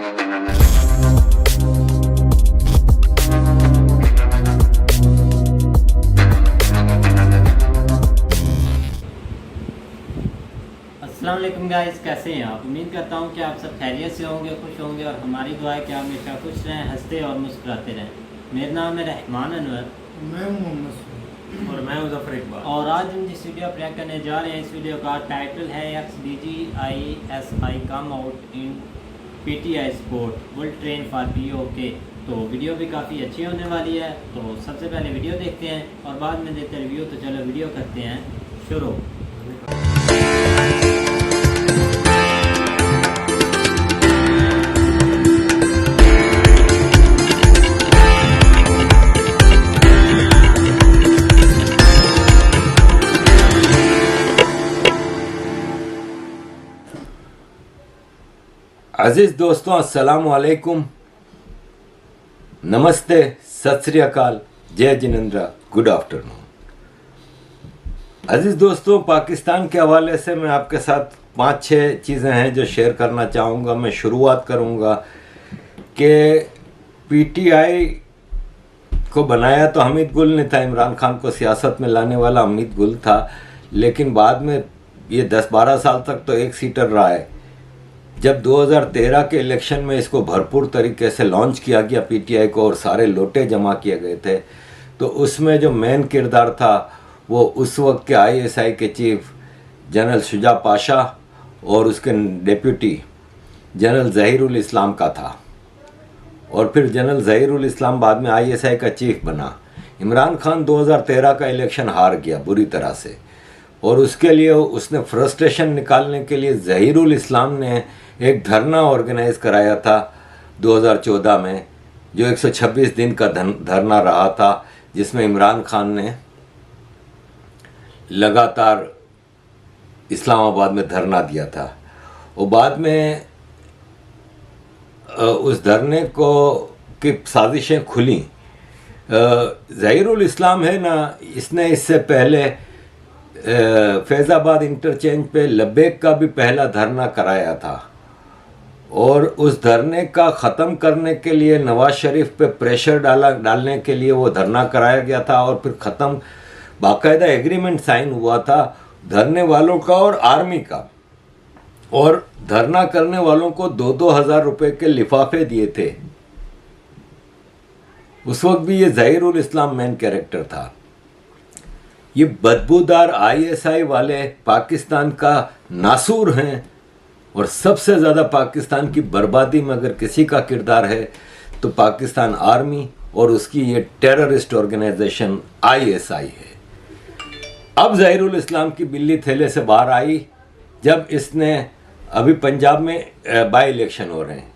अस्सलाम वालेकुम गाइस, कैसे हैं आप। उम्मीद करता हूं कि आप सब खैरियत से होंगे, खुश होंगे और हमारी दुआ है कि आप हमेशा खुश रहें, हंसते और मुस्कुराते रहें। मेरा नाम है रहमान अनवर, मैं मोहम्मद और मैं मुजफ्फर इकबाल। और आज हम जिस वीडियो पर रिएक्ट करने जा रहे हैं, इस वीडियो का टाइटल है XDGISI come out in PTI sport will train for POK। तो वीडियो भी काफ़ी अच्छी होने वाली है। तो सबसे पहले वीडियो देखते हैं और बाद में देते हैं रिव्यू। तो चलो वीडियो करते हैं शुरू। अजीज दोस्तों, अस्सलाम वालेकुम, नमस्ते, सत श्री अकाल, जय जिनेंद्रा, गुड आफ्टरनून। अजीज दोस्तों, पाकिस्तान के हवाले से मैं आपके साथ 5-6 चीज़ें हैं जो शेयर करना चाहूँगा। मैं शुरुआत करूँगा कि PTI को बनाया तो हमीद गुल ने था, इमरान खान को सियासत में लाने वाला हमीद गुल था, लेकिन बाद में ये 10-12 साल तक तो एक सीटर रहा है। जब 2013 के इलेक्शन में इसको भरपूर तरीके से लॉन्च किया गया PTI को और सारे लोटे जमा किए गए थे, तो उसमें जो मेन किरदार था वो उस वक्त के ISI के चीफ जनरल शुजा पाशा और उसके डिप्यूटी जनरल ज़हीरुल इस्लाम का था। और फिर जनरल ज़हीरुल इस्लाम बाद में ISI का चीफ बना। इमरान खान 2013 का इलेक्शन हार गया बुरी तरह से, और उसके लिए उसने फ्रस्ट्रेशन निकालने के लिए ज़हीरुल इस्लाम ने एक धरना ऑर्गेनाइज कराया था 2014 में, जो 126 दिन का धरना रहा था, जिसमें इमरान खान ने लगातार इस्लामाबाद में धरना दिया था। और बाद में उस धरने को की साजिशें खुली। ज़हीरुल इस्लाम है ना, इसने इससे पहले फैज़ाबाद इंटरचेंज पे लब्बैक का भी पहला धरना कराया था, और उस धरने का ख़त्म करने के लिए नवाज शरीफ पे प्रेशर डालने के लिए वो धरना कराया गया था। और फिर ख़त्म बाकायदा एग्रीमेंट साइन हुआ था धरने वालों का और आर्मी का, और धरना करने वालों को 2-2 हज़ार रुपये के लिफाफे दिए थे। उस वक्त भी ये ज़हीरुल इस्लाम मेन कैरेक्टर था। ये बदबूदार ISI वाले पाकिस्तान का नासूर हैं, और सबसे ज़्यादा पाकिस्तान की बर्बादी में अगर किसी का किरदार है तो पाकिस्तान आर्मी और उसकी ये टेररिस्ट ऑर्गेनाइजेशन ISI है। अब ज़हीरुल इस्लाम की बिल्ली थैले से बाहर आई जब इसने अभी पंजाब में बाई इलेक्शन हो रहे हैं।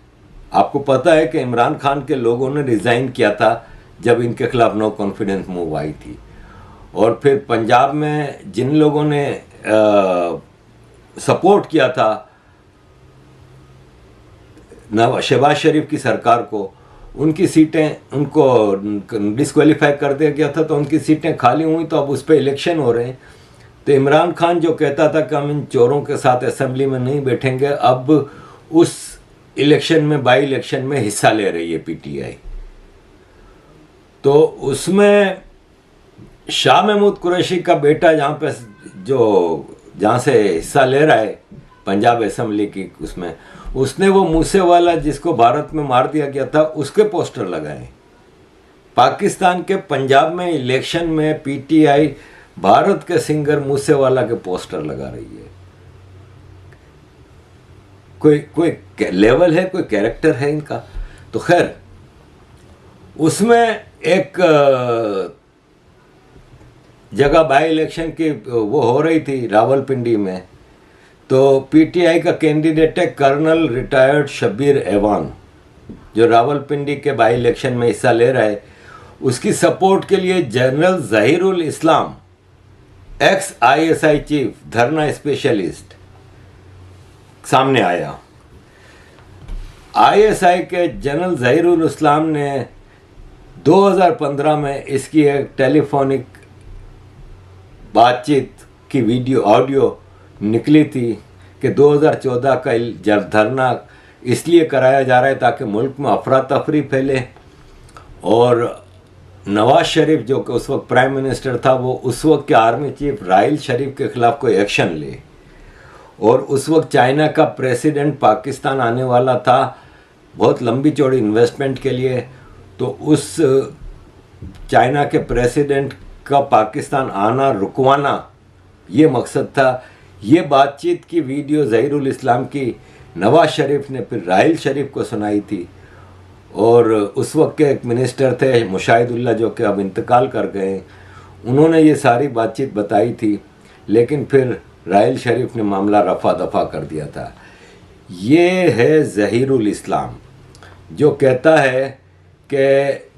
आपको पता है कि इमरान खान के लोगों ने रिज़ाइन किया था जब इनके खिलाफ नो कॉन्फिडेंस मूव आई थी, और फिर पंजाब में जिन लोगों ने सपोर्ट किया था शहबाज शरीफ की सरकार को, उनकी सीटें उनको डिस्क्वालीफाई कर दिया गया था, तो उनकी सीटें खाली हुई। तो अब उस पर इलेक्शन हो रहे हैं। तो इमरान खान जो कहता था कि हम इन चोरों के साथ असेंबली में नहीं बैठेंगे, अब उस इलेक्शन में बाई इलेक्शन में हिस्सा ले रही है PTI। तो उसमें शाह महमूद कुरैशी का बेटा जहाँ से हिस्सा ले रहा है पंजाब असेंबली की, उसने वो मूसे वाला जिसको भारत में मार दिया गया था उसके पोस्टर लगाए। पाकिस्तान के पंजाब में इलेक्शन में PTI भारत के सिंगर मूसे वाला के पोस्टर लगा रही है। कोई लेवल है, कोई कैरेक्टर है इनका। तो खैर, उसमें एक जगह बाई इलेक्शन की वो हो रही थी रावलपिंडी में, तो PTI का कैंडिडेट है कर्नल रिटायर्ड शब्बीर एवान, जो रावलपिंडी के बाई इलेक्शन में हिस्सा ले रहा है। उसकी सपोर्ट के लिए जनरल ज़हीरुल इस्लाम, एक्स ISI चीफ, धरना स्पेशलिस्ट, सामने आया। ISI के जनरल ज़हीरुल इस्लाम ने 2015 में इसकी एक टेलीफोनिक बातचीत की ऑडियो निकली थी कि 2014 का जब धरना इसलिए कराया जा रहा है ताकि मुल्क में अफरा तफरी फैले, और नवाज शरीफ जो कि उस वक्त प्राइम मिनिस्टर था वो उस वक्त के आर्मी चीफ राहिल शरीफ के खिलाफ कोई एक्शन ले, और उस वक्त चाइना का प्रेसिडेंट पाकिस्तान आने वाला था बहुत लंबी चौड़ी इन्वेस्टमेंट के लिए, तो उस चाइना के प्रेसिडेंट का पाकिस्तान आना रुकवाना ये मकसद था। ये बातचीत की वीडियो ज़हीरुल इस्लाम की नवाज शरीफ ने फिर राहिल शरीफ को सुनाई थी, और उस वक्त के एक मिनिस्टर थे मुशाहिदुल्लाह जो कि अब इंतकाल कर गए, उन्होंने ये सारी बातचीत बताई थी, लेकिन फिर राहिल शरीफ ने मामला रफा दफा कर दिया था। ये है ज़हीरुल इस्लाम जो कहता है कि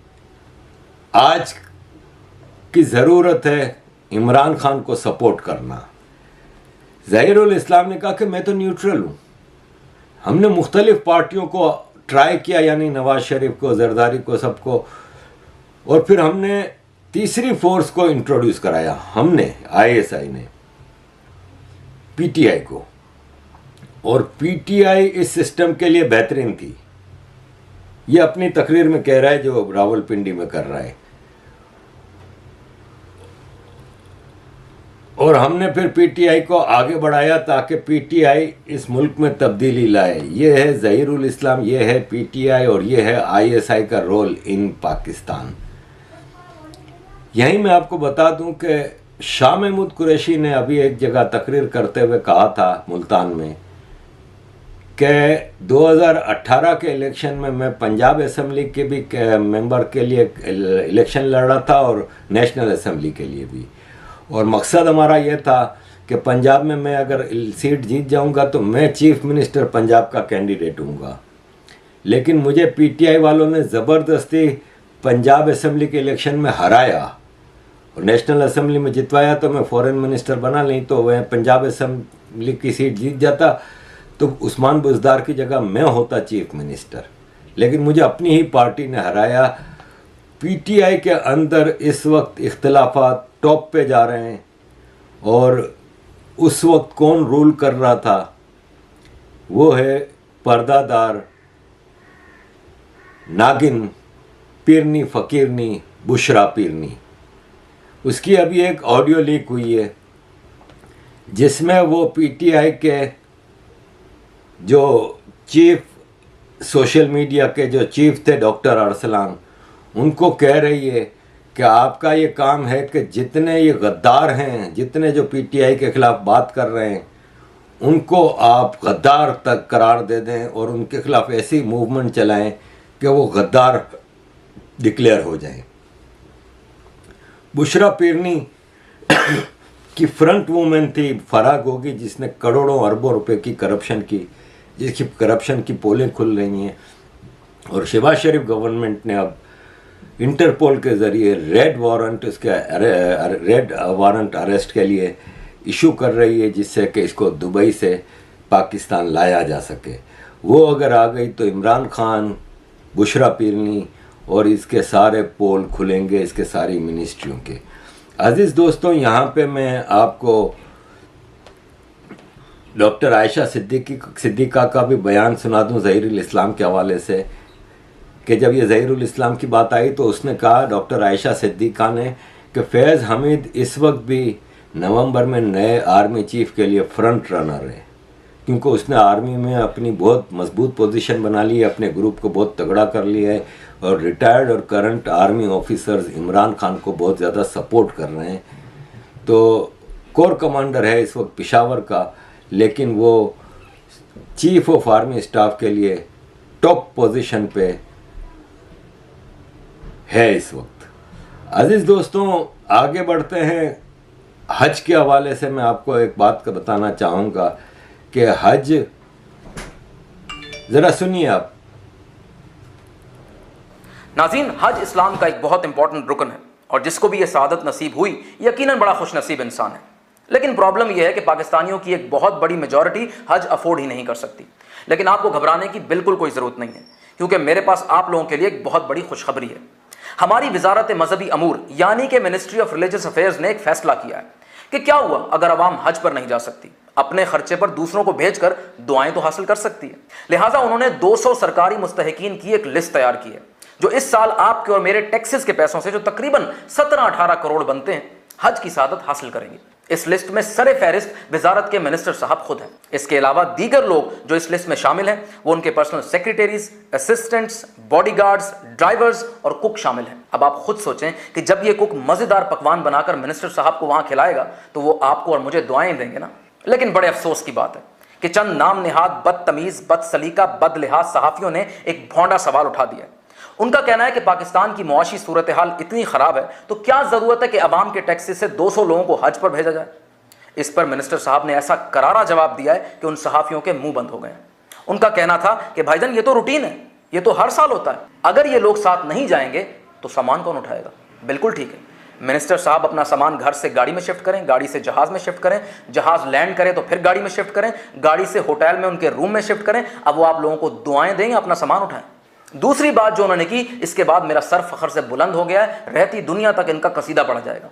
आज की ज़रूरत है इमरान खान को सपोर्ट करना। ज़हीरुल इस्लाम ने कहा कि मैं तो न्यूट्रल हूँ, हमने मुख्तलिफ पार्टियों को ट्राई किया, यानी नवाज शरीफ को, जरदारी को, सबको, और फिर हमने तीसरी फोर्स को इंट्रोड्यूस कराया, हमने आईएसआई ने पीटीआई को, और पीटीआई इस सिस्टम के लिए बेहतरीन थी। ये अपनी तकरीर में कह रहा है जो रावलपिंडी में कर रहा है, और हमने फिर पीटीआई को आगे बढ़ाया ताकि पीटीआई इस मुल्क में तब्दीली लाए। ये है ज़हीरुल इस्लाम, ये है पीटीआई, और ये है आईएसआई का रोल इन पाकिस्तान। यहीं मैं आपको बता दूं कि शाह महमूद कुरैशी ने अभी एक जगह तकरीर करते हुए कहा था मुल्तान में कि 2018 के इलेक्शन में मैं पंजाब असेंबली के भी मेंबर के लिए इलेक्शन लड़ रहा था और नेशनल असेंबली के लिए भी, और मकसद हमारा यह था कि पंजाब में मैं अगर सीट जीत जाऊंगा तो मैं चीफ मिनिस्टर पंजाब का कैंडिडेट हूँगा। लेकिन मुझे पीटीआई वालों ने ज़बरदस्ती पंजाब असेंबली के इलेक्शन में हराया और नेशनल असेंबली में जितवाया, तो मैं फॉरेन मिनिस्टर बना, नहीं तो वह पंजाब असेंबली की सीट जीत जाता तो उस्मान बुज़दार की जगह मैं होता चीफ मिनिस्टर। लेकिन मुझे अपनी ही पार्टी ने हराया। पीटीआई के अंदर इस वक्त इख्तिलाफात टॉप पे जा रहे हैं, और उस वक्त कौन रूल कर रहा था वो है पर्दादार नागिन पीरनी फ़कीरनी बुशरा पीरनी। उसकी अभी एक ऑडियो लीक हुई है जिसमें वो पीटीआई के जो चीफ सोशल मीडिया के जो चीफ थे डॉक्टर अरसलान, उनको कह रही है कि आपका ये काम है कि जितने ये गद्दार हैं, जितने जो पीटीआई के ख़िलाफ़ बात कर रहे हैं, उनको आप गद्दार तक करार दे दें और उनके ख़िलाफ़ ऐसी मूवमेंट चलाएं कि वो गद्दार डिक्लेयर हो जाएं। बुशरा पीरनी की फ्रंट वूमेन थी फराह गोगी, जिसने करोड़ों अरबों रुपए की करप्शन की, जिसकी करप्शन की पोलें खुल रही हैं, और शहबाज शरीफ गवर्नमेंट ने अब इंटरपोल के ज़रिए रेड वारंट अरेस्ट के लिए इशू कर रही है, जिससे कि इसको दुबई से पाकिस्तान लाया जा सके। वो अगर आ गई तो इमरान खान, बुशरा पीरनी और इसके सारे पोल खुलेंगे, इसके सारी मिनिस्ट्रियों के। अज़ीज़ दोस्तों, यहाँ पे मैं आपको डॉक्टर आयशा सिद्दीक़ा का भी बयान सुना दूँ ज़हीरुल इस्लाम के हवाले से, कि जब ये ज़हीरुल इस्लाम की बात आई तो उसने कहा, डॉक्टर आयशा सिद्दीक़ा ने, कि फैज़ हमीद इस वक्त भी नवंबर में नए आर्मी चीफ़ के लिए फ्रंट रनर है, क्योंकि उसने आर्मी में अपनी बहुत मजबूत पोजीशन बना ली है, अपने ग्रुप को बहुत तगड़ा कर लिया है, और रिटायर्ड और current army officers Imran Khan को बहुत ज़्यादा सपोर्ट कर रहे हैं। तो कोर कमांडर है इस वक्त पेशावर का, लेकिन वो चीफ ऑफ आर्मी स्टाफ के लिए टॉप पोजीशन पे है इस वक्त। अजीज़ दोस्तों, आगे बढ़ते हैं। हज के हवाले से मैं आपको एक बात का बताना चाहूँगा कि हज, ज़रा सुनिए आप। नाज़रीन, हज इस्लाम का एक बहुत इंपॉर्टेंट रुकन है और जिसको भी ये सादत नसीब हुई यकीनन बड़ा खुश नसीब इंसान है। लेकिन प्रॉब्लम यह है कि पाकिस्तानियों की एक बहुत बड़ी मेजॉरिटी हज अफोर्ड ही नहीं कर सकती। लेकिन आपको घबराने की बिल्कुल कोई ज़रूरत नहीं है, क्योंकि मेरे पास आप लोगों के लिए एक बहुत बड़ी खुशखबरी है। हमारी वजारत मजहबी अमूर यानी कि मिनिस्ट्री ऑफ रिलीजियस अफेयर्स ने एक फैसला किया है कि क्या हुआ अगर अवाम हज पर नहीं जा सकती। अपने खर्चे पर दूसरों को भेजकर दुआएं तो हासिल कर सकती है। लिहाजा उन्होंने 200 सरकारी मुस्तहिकीन की एक लिस्ट तैयार की है जो इस साल आपके और मेरे टैक्सेस के पैसों से, जो तकरीबन 17-18 करोड़ बनते हैं, हज की सादत हासिल करेंगे। इस लिस्ट में सरे फहरिस्त वजारत के मिनिस्टर साहब खुद हैं। इसके अलावा दीगर लोग जो इस लिस्ट में शामिल हैं वो उनके personal secretaries, assistants, bodyguards, drivers और कुक शामिल हैं। अब आप खुद सोचें कि जब ये कुक मजेदार पकवान बनाकर मिनिस्टर साहब को वहां खिलाएगा तो वो आपको और मुझे दुआएं देंगे ना। लेकिन बड़े अफसोस की बात है कि चंद नाम निहाद बदतमीज, बदसलीका, बदलिहाज सहाफियों ने एक भौंडा सवाल उठा दिया। उनका कहना है कि पाकिस्तान की मुआशी सूरत हाल इतनी खराब है तो क्या जरूरत है कि अवाम के टैक्सेस से 200 लोगों को हज पर भेजा जाए। इस पर मिनिस्टर साहब ने ऐसा करारा जवाब दिया है कि उन सहाफियों के मुंह बंद हो गए। उनका कहना था कि भाईजान ये तो रूटीन है, ये तो हर साल होता है, अगर ये लोग साथ नहीं जाएंगे तो सामान कौन उठाएगा। बिल्कुल ठीक है, मिनिस्टर साहब अपना सामान घर से गाड़ी में शिफ्ट करें, गाड़ी से जहाज में शिफ्ट करें, जहाज लैंड करे तो फिर गाड़ी में शिफ्ट करें, गाड़ी से होटल में उनके रूम में शिफ्ट करें। अब वो आप लोगों को दुआएं देंगे, अपना सामान उठाएं। दूसरी बात जो उन्होंने की, इसके बाद मेरा सर फखर से बुलंद हो गया है, रहती दुनिया तक इनका कसीदा पढ़ा जाएगा।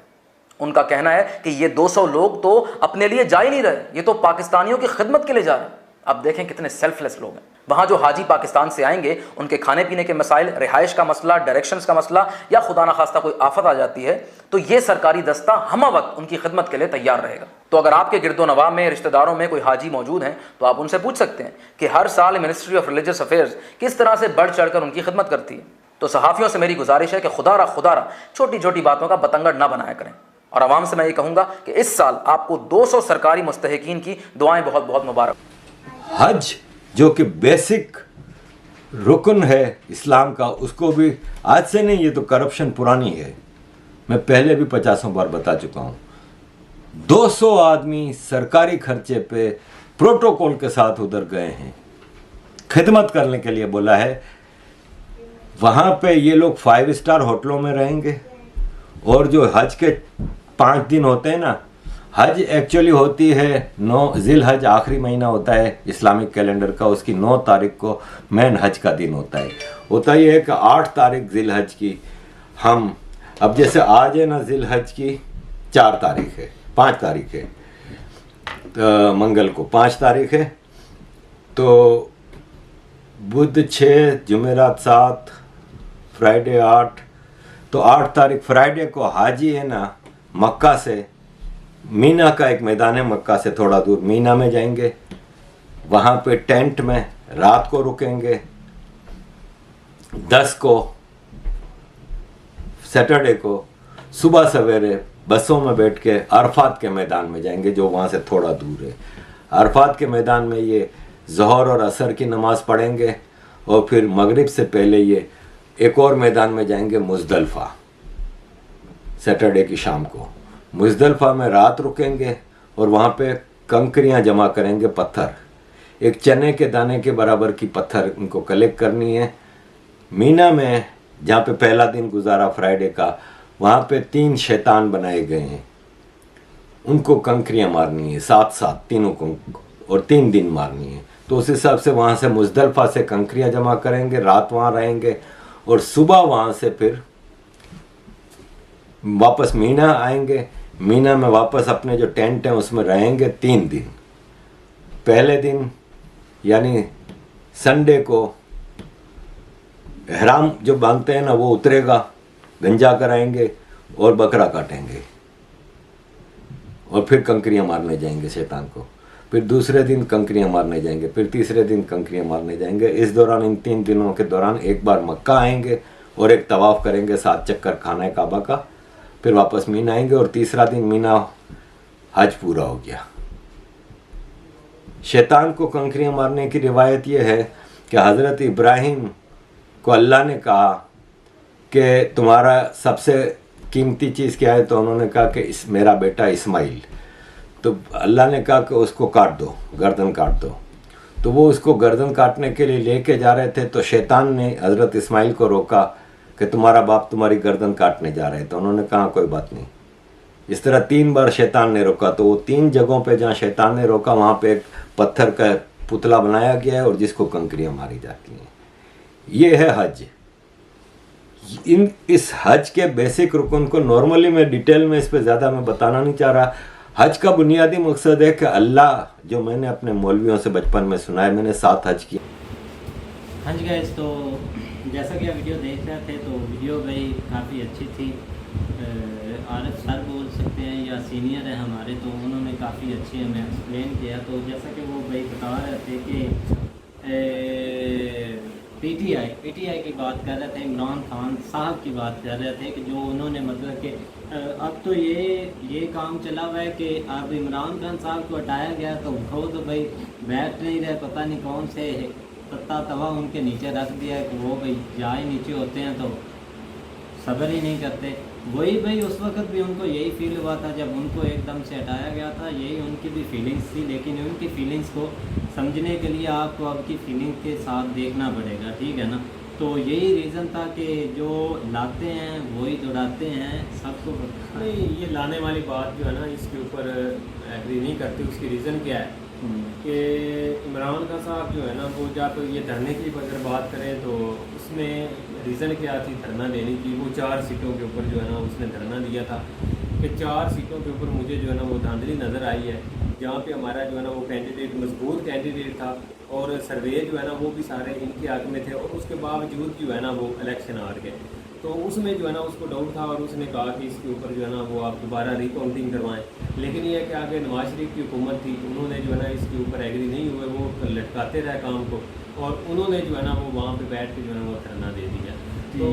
उनका कहना है कि ये 200 लोग तो अपने लिए जा ही नहीं रहे, ये तो पाकिस्तानियों की खिदमत के लिए जा रहे हैं। अब देखें कितने सेल्फलेस लोग हैं। वहां जो हाजी पाकिस्तान से आएंगे उनके खाने पीने के मसाइल, रिहाइश का मसला, डायरेक्शंस का मसला या खुदा ना खास्ता कोई आफत आ जाती है तो ये सरकारी दस्ता हमा वक्त उनकी खिदमत के लिए तैयार रहेगा। तो अगर आपके गिरदो नवाब में, रिश्तेदारों में कोई हाजी मौजूद हैं तो आप उनसे पूछ सकते हैं कि हर साल मिनिस्ट्री ऑफ रिलीजियस अफेयर्स किस तरह से बढ़ चढ़कर उनकी खिदमत करती है। तो सहाफ़ियों से मेरी गुजारिश है कि खुदारा छोटी छोटी बातों का बतंगड़ ना बनाया करें। और आवाम से मैं ये कहूँगा कि इस साल आपको 200 सरकारी मुस्तहिकीन की दुआएं बहुत बहुत मुबारक। हज जो कि बेसिक रुकन है इस्लाम का, उसको भी आज से नहीं, ये तो करप्शन पुरानी है, मैं पहले भी 50 बार बता चुका हूँ। 200 आदमी सरकारी खर्चे पे प्रोटोकॉल के साथ उधर गए हैं, खिदमत करने के लिए बोला है। वहाँ पे ये लोग 5 स्टार होटलों में रहेंगे और जो हज के 5 दिन होते हैं ना, हज एक्चुअली होती है 9 जिल हज, आखिरी महीना होता है इस्लामिक कैलेंडर का, उसकी 9 तारीख को मैन हज का दिन होता है ये है कि 8 तारीख जिल हज की हम, अब जैसे आज है ना जिल हज की 4 तारीख है, 5 तारीख है, तो मंगल को 5 तारीख है, तो बुध 6, जुमेरात 7, फ्राइडे 8, तो 8 तारीख फ्राइडे को हाजी है ना मक्का से, मीना का एक मैदान है मक्का से थोड़ा दूर, मीना में जाएंगे, वहाँ पे टेंट में रात को रुकेंगे। 10 को सैटरडे को सुबह सवेरे बसों में बैठ के अरफात के मैदान में जाएंगे जो वहाँ से थोड़ा दूर है। अरफात के मैदान में ये ज़ोहर और असर की नमाज़ पढ़ेंगे और फिर मगरिब से पहले ये एक और मैदान में जाएंगे मुज़दलिफ़ा, सैटरडे की शाम को। मुज़दलिफ़ा में रात रुकेंगे और वहाँ पे कंकरियाँ जमा करेंगे, पत्थर, एक चने के दाने के बराबर की पत्थर उनको कलेक्ट करनी है। मीना में जहाँ पे पहला दिन गुजारा फ्राइडे का, वहाँ पे 3 शैतान बनाए गए हैं, उनको कंकरियाँ मारनी है, 7 तीनों को, और 3 दिन मारनी है। तो उस हिसाब से वहाँ से मुज़दलिफ़ा से कंकरियाँ जमा करेंगे, रात वहाँ रहेंगे और सुबह वहाँ से फिर वापस मीना आएंगे। मीना में वापस अपने जो टेंट हैं उसमें रहेंगे 3 दिन। पहले दिन यानी संडे को एहराम जो बांधते हैं ना वो उतरेगा, गंजा कराएंगे और बकरा काटेंगे और फिर कंकरियाँ मारने जाएंगे शैतान को। फिर दूसरे दिन कंकरियाँ मारने जाएंगे, फिर तीसरे दिन कंकरियाँ मारने जाएंगे। इस दौरान, इन 3 दिनों के दौरान एक बार मक्का आएंगे और एक तवाफ़ करेंगे 7 चक्कर खाना काबा का, फिर वापस मीना आएंगे और तीसरा दिन मीना हज पूरा हो गया। शैतान को कंकरियाँ मारने की रिवायत यह है कि हज़रत इब्राहीम को अल्लाह ने कहा कि तुम्हारा सबसे कीमती चीज़ क्या है, तो उन्होंने कहा कि मेरा बेटा इस्माइल। तो अल्लाह ने कहा कि उसको काट दो, गर्दन काट दो। तो वो उसको गर्दन काटने के लिए लेके जा रहे थे, तो शैतान ने हज़रत इस्माइल को रोका कि तुम्हारा बाप तुम्हारी गर्दन काटने जा रहे हैं। तो उन्होंने कहा कोई बात नहीं। इस तरह 3 बार शैतान ने रोका, तो वो 3 जगहों पे जहाँ शैतान ने रोका वहाँ पे एक पत्थर का पुतला बनाया गया है और जिसको कंकरियाँ मारी जाती हैं। ये है हज। इस हज के बेसिक रुकन को नॉर्मली मैं डिटेल में इस पर ज़्यादा मैं बताना नहीं चाह रहा। हज का बुनियादी मकसद है कि अल्लाह, जो मैंने अपने मौलवियों से बचपन में सुना है, मैंने 7 हज किए। हाँ जी गाइस, तो जैसा कि आप वीडियो देख रहे थे तो वीडियो भाई काफ़ी अच्छी थी। आरिफ सर बोल सकते हैं या सीनियर है हमारे, तो उन्होंने काफ़ी अच्छी हमें एक्सप्लेन किया। तो जैसा कि वो भाई बता रहे थे कि पीटीआई की बात कर रहे थे, इमरान खान साहब की बात कर रहे थे कि जो उन्होंने मतलब कि अब तो ये काम चला हुआ है कि अब इमरान खान साहब को हटाया गया तो वो तो भाई बैठ नहीं रहे, पता नहीं कौन से तत्ता तवा उनके नीचे रख दिया है कि वो भाई जाए नीचे होते हैं तो सब्र ही नहीं करते। वही भाई उस वक्त भी उनको यही फील हुआ था जब उनको एकदम से हटाया गया था, यही उनकी भी फीलिंग्स थी। लेकिन उनकी फीलिंग्स को समझने के लिए आपको आपकी फीलिंग के साथ देखना पड़ेगा, ठीक है ना। तो यही रीज़न था कि जो लाते हैं वही दौड़ाते हैं, सबको नहीं, ये लाने वाली बात जो है ना, इसके ऊपर एग्री नहीं करती। उसकी रीज़न क्या है कि इमरान खान साहब जो है ना, वो जब ये धरने की अगर बात करें तो उसमें रीज़न क्या थी धरना देने की। वो 4 सीटों के ऊपर जो है ना उसने धरना दिया था कि 4 सीटों के ऊपर मुझे जो है ना वो धांधली नज़र आई है, जहाँ पे हमारा जो है ना वो कैंडिडेट मजबूत कैंडिडेट था और सर्वे जो है ना वो भी सारे इनके हक में थे, और उसके बावजूद जो है ना वो इलेक्शन हार गए। तो उसमें जो है ना उसको डाउट था और उसने कहा कि इसके ऊपर जो है ना वो आप दोबारा रिकाउंटिंग करवाएं। लेकिन ये कि आगे नवाज शरीफ की हुकूमत थी, उन्होंने जो है ना इसके ऊपर एग्री नहीं हुए, वो लटकाते रहे काम को, और उन्होंने जो है ना वो वहाँ पे बैठ के जो है ना वो धरना दे दिया। तो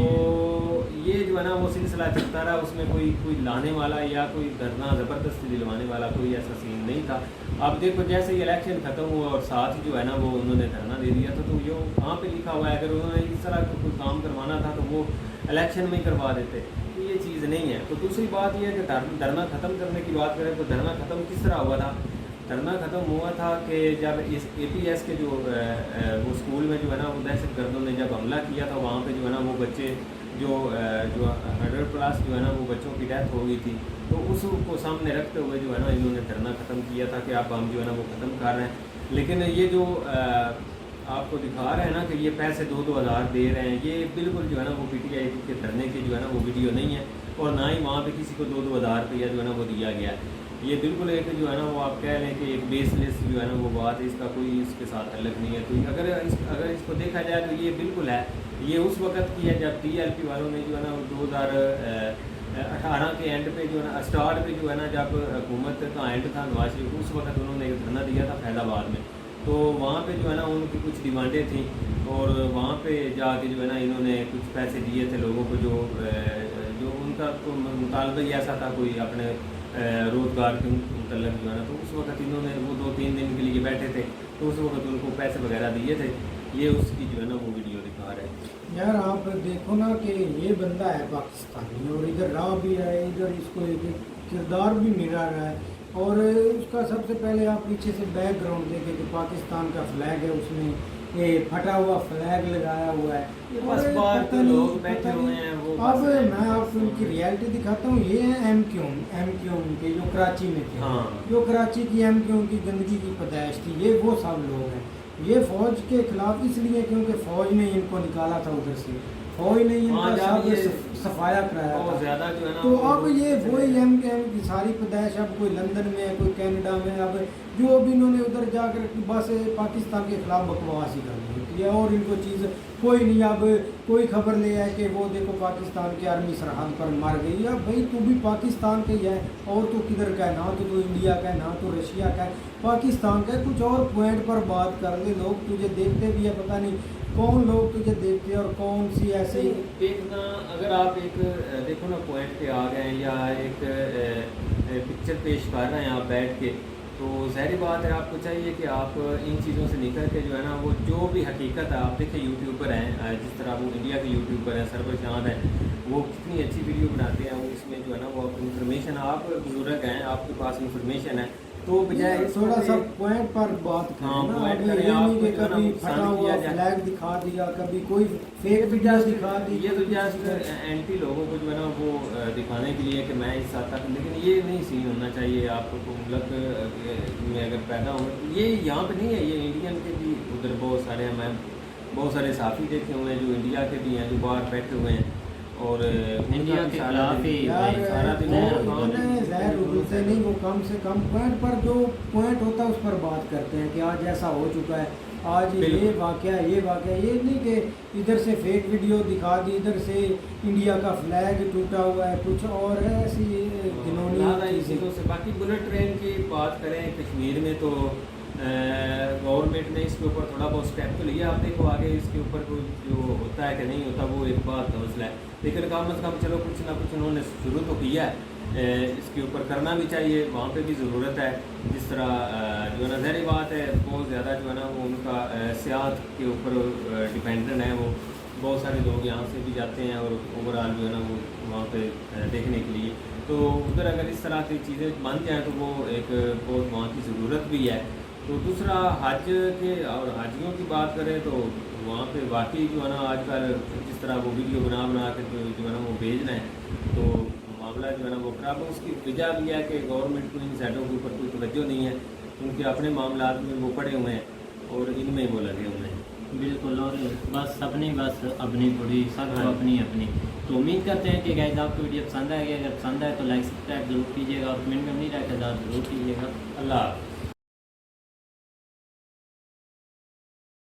ये जो है ना वो सिलसिला चलता रहा, उसमें कोई लाने वाला या कोई धरना ज़बरदस्ती दिलवाने वाला कोई ऐसा सीन नहीं था। अब देखो जैसे ही इलेक्शन ख़त्म हुआ और साथ ही जो है ना वो उन्होंने धरना दे दिया था, तो ये वहाँ पे लिखा हुआ है अगर उन्होंने इस तरह का कोई काम करवाना था तो वो इलेक्शन में ही करवा देते। तो ये चीज़ नहीं है। तो दूसरी बात ये है कि धरना ख़त्म करने की बात करें तो धरना ख़त्म किस तरह हुआ था। धरना ख़त्म हुआ था कि जब इस APS के जो वो स्कूल में जो है ना वो दहशत गर्दों ने जब हमला किया था, वहाँ पे जो है ना वो बच्चे जो 100+ जो है ना वो बच्चों की डेथ हो गई थी। तो उसको सामने रखते हुए जो है ना इन्होंने धरना ख़त्म किया था कि आप हम जो है ना वो ख़त्म कर रहे हैं। लेकिन ये जो आपको दिखा रहे हैं ना कि ये पैसे 2-2 हज़ार दे रहे हैं, ये बिल्कुल जो है ना वो PTI के धरने के जो है ना वो वीडियो नहीं है, और ना ही वहाँ पे किसी को 2-2 हज़ार रुपया जो है ना वो दिया गया है। ये बिल्कुल एक जो है ना वो आप कह लें कि एक बेसलेस जो है ना वो बात है, इसका कोई इसके साथ अलग नहीं है। तो अगर इसको देखा जाए तो ये बिल्कुल है, ये उस वक्त की है जब TLP वालों ने जो है ना 2018 के एंड पे जो है ना स्टार्ट पे जो है ना जब हुकूमत का एंड था नवाज शरीफ, उस वक्त उन्होंने एक धरना दिया था फैज़ाबाद में। तो वहाँ पे जो है ना उनकी कुछ डिमांडें थी, और वहाँ पे जाके जो है ना इन्होंने कुछ पैसे दिए थे लोगों को, जो उनका तो मुतालबा ही ऐसा था कोई अपने रोज़गार के मतलब जो है ना। तो उस वक्त इन्होंने वो 2-3 दिन के लिए बैठे थे, तो उस वक्त उनको पैसे वगैरह दिए थे। ये उसकी जो है ना वो वीडियो दिखा रहे हैं। यार आप देखो ना कि ये बंदा है पाकिस्तानी, और इधर रहा भी है, इधर इसको एक किरदार भी मिला रहा है। और उसका सबसे पहले आप पीछे से बैकग्राउंड देखें कि पाकिस्तान का फ्लैग है, उसमें ये फटा हुआ फ्लैग लगाया हुआ है। बस बाहर के लोग बैठे हुए हैं वो। अब मैं आपको उनकी रियलिटी दिखाता हूँ। ये है MQ के जो कराची में थे, हाँ। जो कराची की MQ की गंदगी की पैदाइश थी, ये वो सब लोग हैं। ये फौज के खिलाफ इसलिए क्योंकि फौज ने इनको निकाला था उधर से, फौज ने इनका सब सफाया कराया था। ज़्यादा जो है ना तो अब ये वही MQ की सारी पैदाइश, अब कोई लंदन में है, कोई कनाडा में, अब जो भी इन्होंने उधर जाकर बस पाकिस्तान के खिलाफ बकवास ही करनी होती है, और इनको चीज़ कोई नहीं। अब कोई खबर ले आए कि वो देखो पाकिस्तान की आर्मी सरहद पर मर गई। अब भाई तू भी पाकिस्तान का ही है, और तो किधर का है, ना तो तू इंडिया का है, ना तो रशिया का है, पाकिस्तान का है। कुछ और पॉइंट पर बात कर ले, लोग तुझे देखते भी है, पता नहीं कौन लोग तुझे देखते हैं और कौन सी ऐसी देखना। अगर आप एक देखो ना पॉइंट पे आ गए हैं या एक पिक्चर पेश कर रहे हैं आप बैठ के, तो ज़ाहिर बात है आपको चाहिए कि आप इन चीज़ों से निकल के जो है ना वो जो भी हकीकत है, आप देखिए यूट्यूबर हैं, जिस तरह वो इंडिया के यूट्यूबर हैं सरवर शान है, वो कितनी अच्छी वीडियो बनाते हैं। वो इसमें जो है ना वो इन्फॉर्मेशन, आप बुजुर्ग हैं, आपके पास इन्फॉर्मेशन है, तो बजाय थोड़ा सा पॉइंट पर बात करें ना। अभी ये नहीं कि कभी फटा हुआ फ्लैग दिखा दिया, कभी कोई फेक वीडियो दिखा दी। ये तो जस्ट एंटी लोगों को जो है ना वो दिखाने के लिए कि मैं इस साथ तक, लेकिन ये नहीं सीन होना चाहिए। आपको तो मुल्क में अगर पैदा हो, ये यहाँ पे नहीं है, ये इंडियन के भी उधर बहुत सारे हैं। मैं बहुत सारे साथी देखे हुए हैं जो इंडिया के भी हैं, जो बाहर बैठे हुए हैं। और इंडिया के सारा खिलाफ दिन- ही यार भाई सारा दिन वो वो उन्हें जहर उगलते नहीं, वो कम से कम पॉइंट पर जो पॉइंट होता है उस पर बात करते हैं कि आज ऐसा हो चुका है, आज ये बिल्कुल। वाकया ये नहीं कि इधर से फेक वीडियो दिखा दी, इधर से इंडिया का फ्लैग टूटा हुआ है, कुछ और है ऐसी घिनौनी ज़्यादा इन चीज़ें। चीज़ों से। बाकी बुलेट ट्रेन की बात करें कश्मीर में तो गवर्नमेंट ने इसके ऊपर थोड़ा बहुत स्टेप तो लिया। आप देखो आगे इसके ऊपर कोई जो होता है कि नहीं होता वो एक बात का मसला है, लेकिन कम अज़ कम चलो कुछ ना कुछ उन्होंने शुरू तो किया है। इसके ऊपर करना भी चाहिए, वहाँ पे भी ज़रूरत है। जिस तरह जो है ना ज़ाहिर बात है बहुत ज़्यादा जो है ना वो उनका सियाहत के ऊपर डिपेंडेंट है। वो बहुत सारे लोग यहाँ से भी जाते हैं और ओवरऑल जो है ना वो वहाँ पे देखने के लिए, तो उधर अगर इस तरह की चीज़ें बन जाएँ तो वो एक बहुत वहाँ की ज़रूरत भी है। तो दूसरा हज के और हाजियों की बात करें तो वहाँ पे वाकई जो है ना आजकल जिस तरह वो वीडियो बना के जो है ना वो भेज रहे हैं, तो मामला जो है ना वो खराब है। उसकी वजह भी है कि गवर्नमेंट को इन साइडों के ऊपर कोई तवज्जो नहीं है, उनके अपने मामलात में वो पड़े हुए हैं और इनमें वो लगे हुए हैं। बिल्कुल, और बस अपनी थोड़ी सब हाँ। अपनी अपनी। तो उम्मीद करते हैं कि गाइस आपको वीडियो पसंद आएगी। अगर पसंद आए तो लाइक सब्सक्राइब जरूर कीजिएगा और कमेंट में अपनी राय का इज़हार जरूर कीजिएगा। अल्लाह हाफ़िज़।